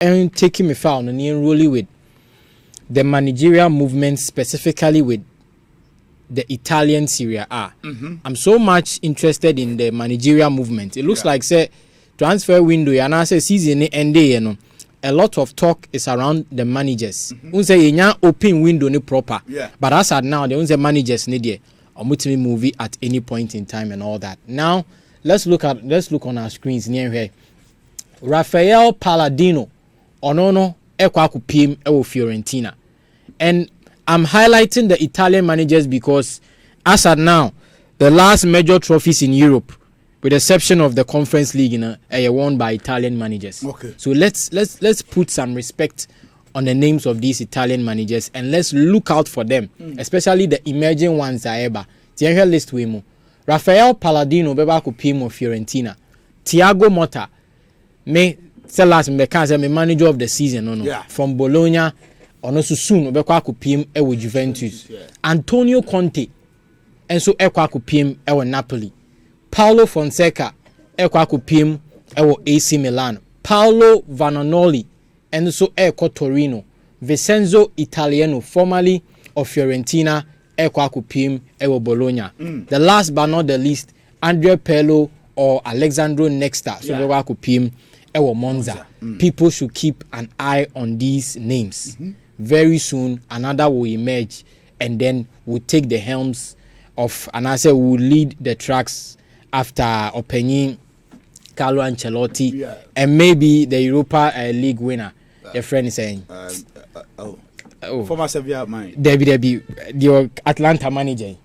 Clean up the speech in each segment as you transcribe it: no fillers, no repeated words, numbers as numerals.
and taking me found and really with the managerial movement, specifically with the Italian Serie A. I'm so much interested in the managerial movement. It looks like say transfer window and I say season end you know. A lot of talk is around the managers. Say open window ni proper. But as at now, the managers need there. Or movie at any point in time and all that. Now let's look on our screens near here. Rafael Palladino Onono Ekwaku PM Ewo Fiorentina. And I'm highlighting the Italian managers because as at now, the last major trophies in Europe, with the exception of the Conference League, are won by Italian managers. Okay. So let's put some respect on the names of these Italian managers and let's look out for them, especially the emerging ones. Tienhe list wemo. Rafael Palladino beba ku PM of Fiorentina. Thiago Motta me last me manager of the season from Bologna ono soon obekwa ku PM ewo Juventus. Antonio Conte enso ekwa ku PM ewo Napoli. Paulo Fonseca ekwa ku PM ewo AC Milan. Paolo Vananoli enso eko Torino. Vincenzo Italiano formerly of Fiorentina ekwa ku PM ewo Bologna. The last but not the least, Andrea Pirlo or Alexandro Nesta so ekwa ku PM ewo Monza. People should keep an eye on these names. Very soon another will emerge and then we'll take the helms of and I say we'll lead the tracks after Openi, Carlo Ancelotti and maybe the Europa League winner. Your friend is saying former Sevilla man. Debbie, the Atlanta manager.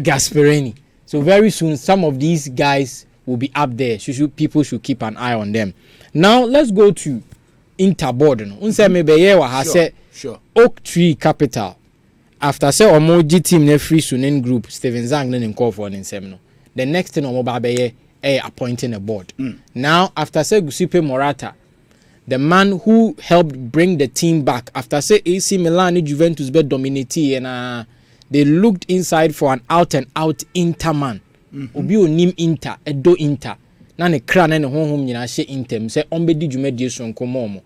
Gasperini. So very soon some of these guys will be up there. People should keep an eye on them. Now let's go to Interboard. Sure. Oak Tree Capital. After say Omoji team ne free Sunin group, Steven Zang ne call for an semino. The next thing Omobabe appointing a board. Now after say Giuseppe Morata, the man who helped bring the team back after say AC Milan and Juventus be dominating and they looked inside for an out and out Inter man. Obi onim Inter, Edo Inter. Na ne kra na ne honhom nyina hye Inter say ombedi dwumadi so nkomo.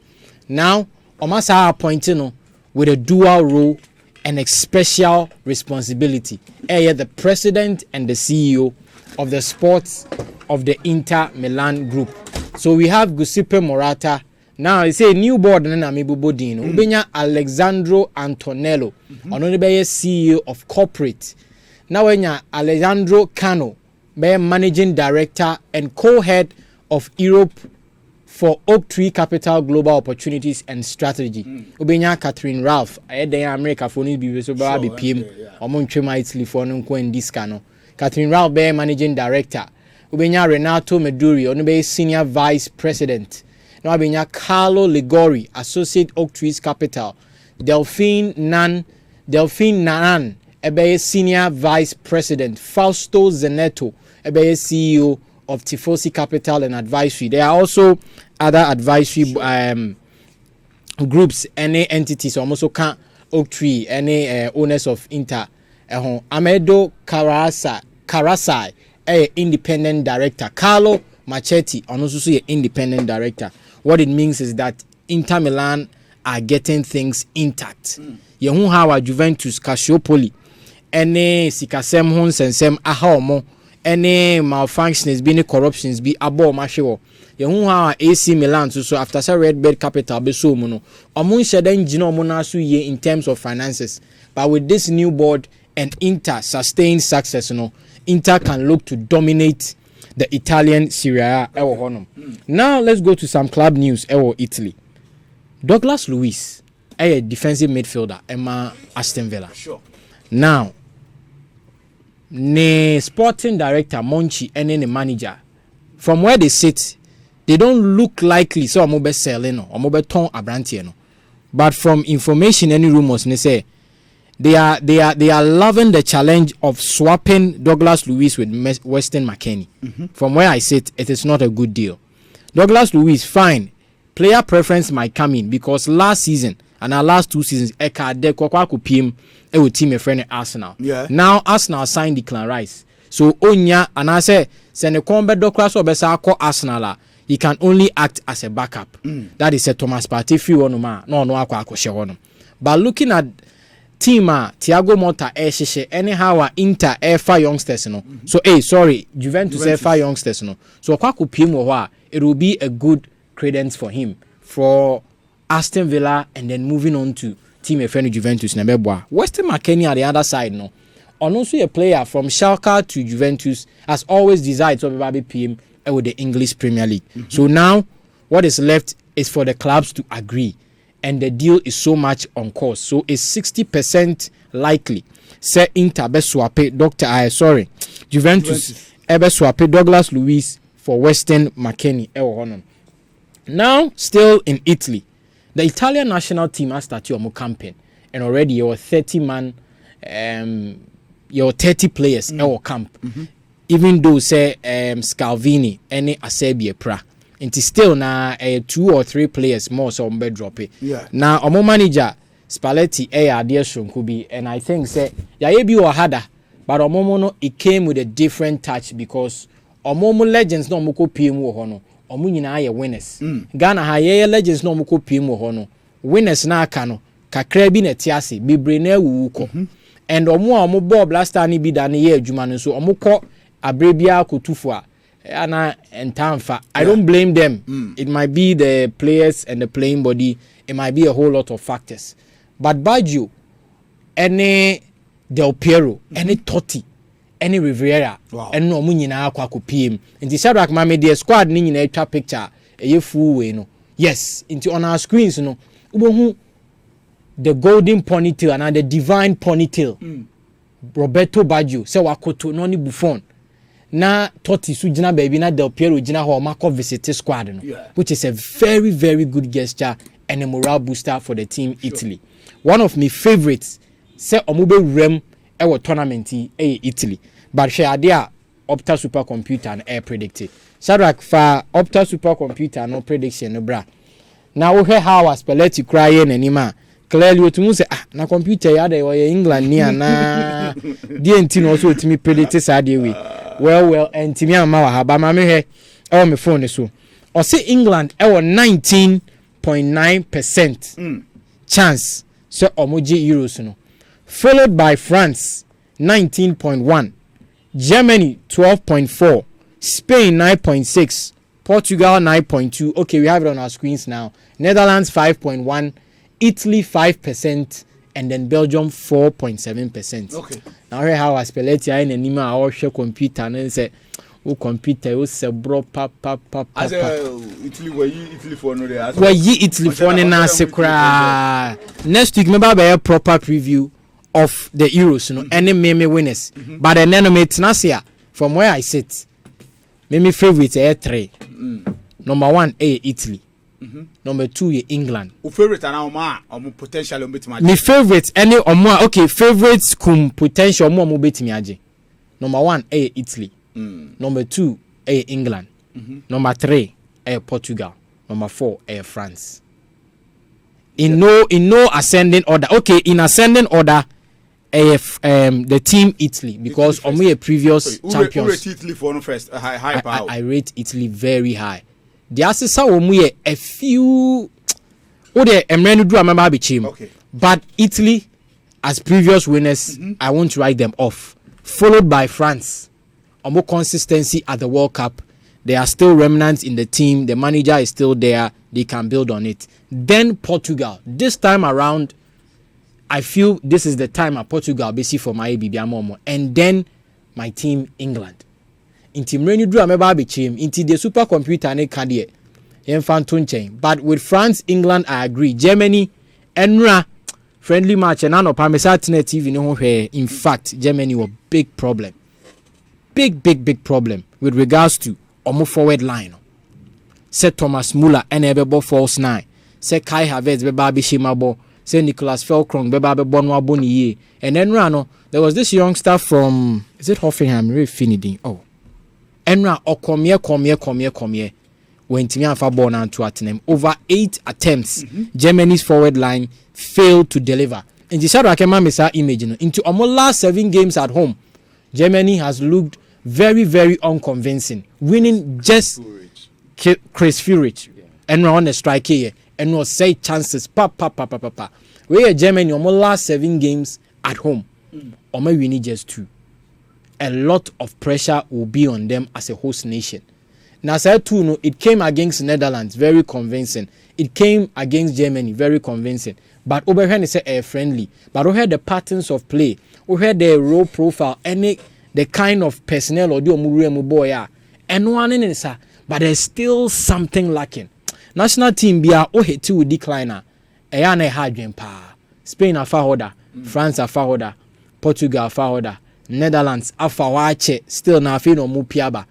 Now Omasa appointing with a dual role and a special responsibility. The president and the CEO of the sports of the Inter Milan group. So we have Giuseppe Morata. Now it's a new board na Mibubodino. Ubenya Alessandro Antonello. Ononebe CEO of corporate. Now wenya Alessandro Cano, be managing director and co-head of Europe for Oak Tree Capital Global Opportunities and Strategy. Ubenya Catherine Ralph, America for need be so be PM. Among Chema Italy for in this cano. Catherine Ralph be managing director. Ubenya Renato Meduri, Onube senior vice president. Now ubenya Carlo Ligori, associate Oak Trees Capital. Delphine Nanan, ebe senior vice president. Fausto Zeneto, ebe CEO of Tifosi Capital and Advisory. There are also other advisory groups, any entities, almost can Oak Tree, any owners of Inter. Amedo Karasai, independent director. Carlo Machetti, also an independent director. What it means is that Inter Milan are getting things intact. Yehun hawa Juventus Calciopoli, any sikasem hon sensem ahaomo, any malfunctions, be any corruptions, be abo mashewo. Yehun hawa AC Milan so after say Red Bird Capital be so mono. Omun sheden jino monasu ye in terms of finances. But with this new board and Inter sustained success, Inter can look to dominate the Italian Serie A. Now let's go to some club news. Italy. Douglas Luiz, a defensive midfielder, Emma Aston Villa. Sure. Now, the sporting director Monchi and the manager, from where they sit, they don't look likely. So I'm be selling or I'm be ton abrantieno. But from information, any rumors, they say they are loving the challenge of swapping Douglas Luiz with Weston McKennie. From where I sit, it is not a good deal. Douglas Luiz, fine. Player preference might come in because last season and our last 2 seasons, Eka de Kwakwaku PM with team a friend Arsenal. Yeah. Now Arsenal signed Declan Rice. So Onya and I say send a combat Douglas or Besa Arsenal. he can only act as a backup. That is a Thomas Partey free one no akwa. But looking at team Thiago Motta anyhow Inter air youngsters no. So Juventus air youngsters no. So it will be a good credence for him for Aston Villa and then moving on to team FN Juventus na beboa. Weston McKennie at the other side no. And also a player from Schalke to Juventus has always desired to be PM with the English Premier League. So now what is left is for the clubs to agree. And the deal is so much on course. So it's 60% likely. Say Inter be swape Juventus ebe swape Douglas Luiz for Weston McKennie. Now still in Italy. The Italian national team has started a campaign. And already your 30 players in our camp. Even though say Scalvini any Asebi pra. It is still now 2 or 3 players more so on drop it. Yeah. Now our manager Spalletti dear Shunkubi, and I think say Yaebi or Hada, but Omomono it came with a different touch because Omomo legends no muko PMO hono. Omunyina ye winners. Ghana ha ye legends no muko PMO hono. Winners na kano kakra bi na tiase bebre na wuko. And omo Bob last time bi da na ye adwuma no so omo kɔ abrebia kotufu a ana entamfa. I don't blame them. It might be the players and the playing body. It might be a whole lot of factors. But Baggio, any Del Piero, any Totti, any Rivera, and no munyina kwa PM. Inti Shadrack Mame the squad ni nyina etwa picture e full way no. Yes, into on our screens no. Ubohu the golden ponytail and the divine ponytail. Roberto Baggio se wakoto no ni Buffon. Na Totti su jina baby na Del Piero jina ho mako visit squad no. Which is a very very good gesture and a morale booster for the team Italy. One of my favorites say omube rem ewo tournament Italy. But she idea Opta supercomputer and air predicted. Shadrack fa Opta supercomputer no prediction no bra. Now we hear how Spalletti crying anima. Clearly to say na computer ya dey England ni na DNT no so to me predict say we. Well and timi ama wa ba ma me he e me phone so. O say England e 19.9% chance so omoji Euros no. Followed by France 19.1, Germany 12.4, Spain 9.6, Portugal 9.2. Okay, we have it on our screens now. Netherlands 5.1, Italy 5%, and then Belgium 4.7%. Okay. Now here how I spell it here in Nima or share computer and say o computer o se bro pa. As Italy were Italy for no there. Were Italy for na sekra. Next week maybe be a proper preview of the Euros, any meme winners. But then me from where I sit, me favorite 3. Number 1 Italy. Number 2 England. O favorite na potential on betimi. Me favorite any okay, favorites potential mo betimi age. Number 1 Italy. Number 2 England. Number 3 Portugal. Number 4 France. In no ascending order. Okay, in ascending order the team Italy because on we previous champions. Rate Italy for first high power. I rate Italy very high. The assessor we a few the Emmanuel Tuffour okay. But Italy as previous winners, I won't write them off. Followed by France. More consistency at the World Cup. There are still remnants in the team. The manager is still there. They can build on it. Then Portugal. This time around, I feel this is the time at Portugal basically for my ABB. And then my team England. In team Renew Drew Ameba Bichim. Into the supercomputer ne Kadie. But with France, England, I agree. Germany, Enra, friendly match. And Ano Parmesan TV no here. In fact, Germany was big problem. Big problem with regards to Omo forward line. Say Thomas Muller enable false 9. Say Kai Havertz beba bishimabo. Say Nicolas Felkrong beba bonwa boniye. And then Rano, there was this youngster from is it Hoffenheim? Really finidi. Oh, Enra come. When Timmy Alpha born and to Atenem over 8 attempts, Germany's forward line failed to deliver. And the shadow I can imagine into almost last 7 games at home. Germany has looked very, very unconvincing, winning just Chris Furich and on the strike here and was say chances pa. We are Germany almost last 7 games at home. Or maybe we need just 2. A lot of pressure will be on them as a host nation. Now, said 2, no, it came against Netherlands, very convincing. It came against Germany, very convincing. But over here, it's a friendly. But over here, the patterns of play, over here, the role profile, any the kind of personnel or the boy, and one in it, but there's still something lacking. National team be a to decliner. Ayane Hadrian pa. Spain a fahoda, France a fahoda, Portugal a fahoda, Netherlands a fawache, still na afino mu piaba.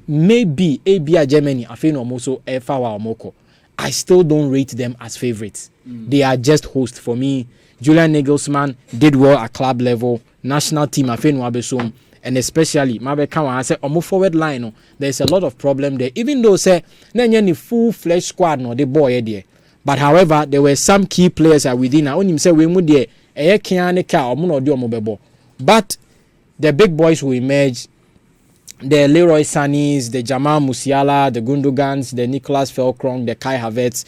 Maybe ABA Germany afino moso e fawa omoko. I still don't rate them as favorites. They are just hosts for me. Julian Nagelsmann did well at club level. National team afino abesom. And especially, I say, on forward line, no, there's a lot of problem there. Even though say, any full-fledged squad, no, the boy there. But however, there were some key players within. I only say we would there. But the big boys will emerge. The Leroy Sanis, the Jamal Musiala, the Gundogans, the Nicholas Felkrong, the Kai Havertz.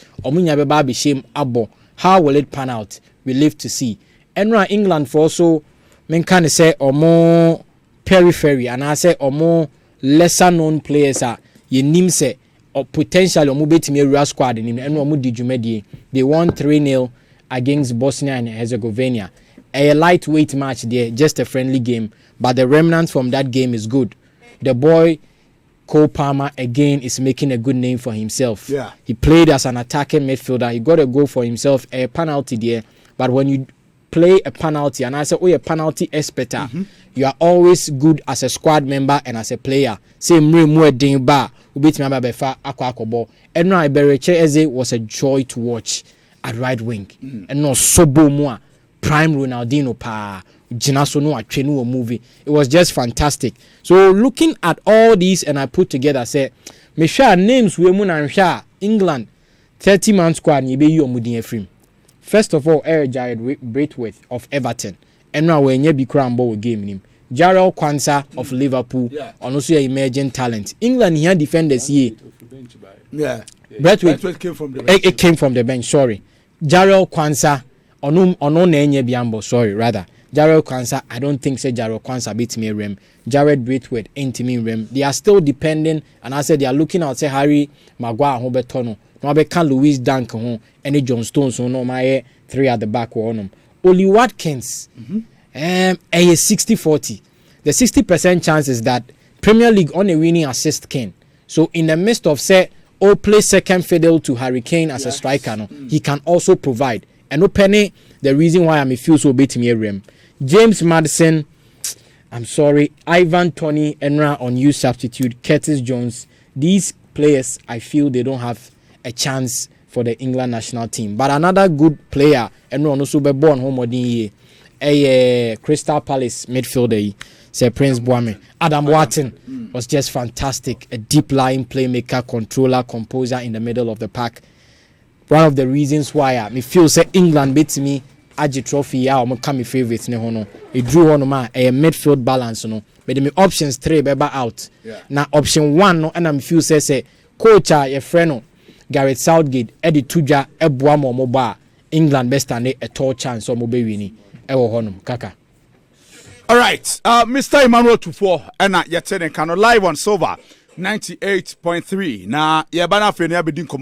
How will it pan out? We live to see. And England for also, men can say or more periphery, and I say or more lesser known players are ye say or potentially or betimi real squad in and no di they won 3-0 against Bosnia and Herzegovina. A lightweight match there, just a friendly game, but the remnants from that game is good. The boy Cole Palmer again is making a good name for himself. Yeah. He played as an attacking midfielder. He got a goal for himself, a penalty there, but when you play a penalty, and I say, a penalty expert. You are always good as a squad member and as a player. Say, Mwe beat me befa akwa. And now Bereche Eze was a joy to watch at right wing. And no sobo mua prime Ronaldinho pa Jinaso no a movie. It was just fantastic. So looking at all these, and I put together, say, me share names we mun and share England 30-man squad ni be you omudin efrim. First of all, Jared Braithwaite of Everton. And now when you be crambo game him. Jarrell Kwanzaa of Liverpool. And also an emerging talent. England here defenders here. Yeah. Braithwaite came from the bench. It came from the bench, sorry. Jarrell Kwanzaa ono nenye biambo, sorry, rather. Jarrell Kwanzaa, I don't think say Jarrell Kwanzaa beat me rem. Jared Braithwaite ain't me rem. They are still depending, and I said they are looking at say Harry Maguire Hobetono. No be can Louis Dunk home any John Stones so no my 3 at the back one. Oli Watkins. 60-40. The 60% chance is that Premier League on a winning assist can. So in the midst of say play second fiddle to Harry Kane as a striker, no, he can also provide. And no penny the reason why I'm feel so bit me rem. James Maddison, I'm sorry, Ivan Toney, Enra on use substitute, Curtis Jones. These players I feel they don't have a chance for the England national team. But another good player, and also be born home a Crystal Palace midfielder, Sir Prince Boame. Adam Wharton was just fantastic. A deep lying playmaker, controller, composer in the middle of the pack. One of the reasons why I feel say England beats me Aji Trophy I'm come favorites ne hono. It drew on a midfield balance no. But the options 3 beba out. Now option 1 no and I'm feel say coach a friend Gareth Southgate Eddie Tuja Ebwa Moba England best and a tall chance or mobe winning. Ewo honum kaka. All right, Mr. Emmanuel Tuffour and yet can live on Silver 98.3. Now, yeah, bana fe ne abedin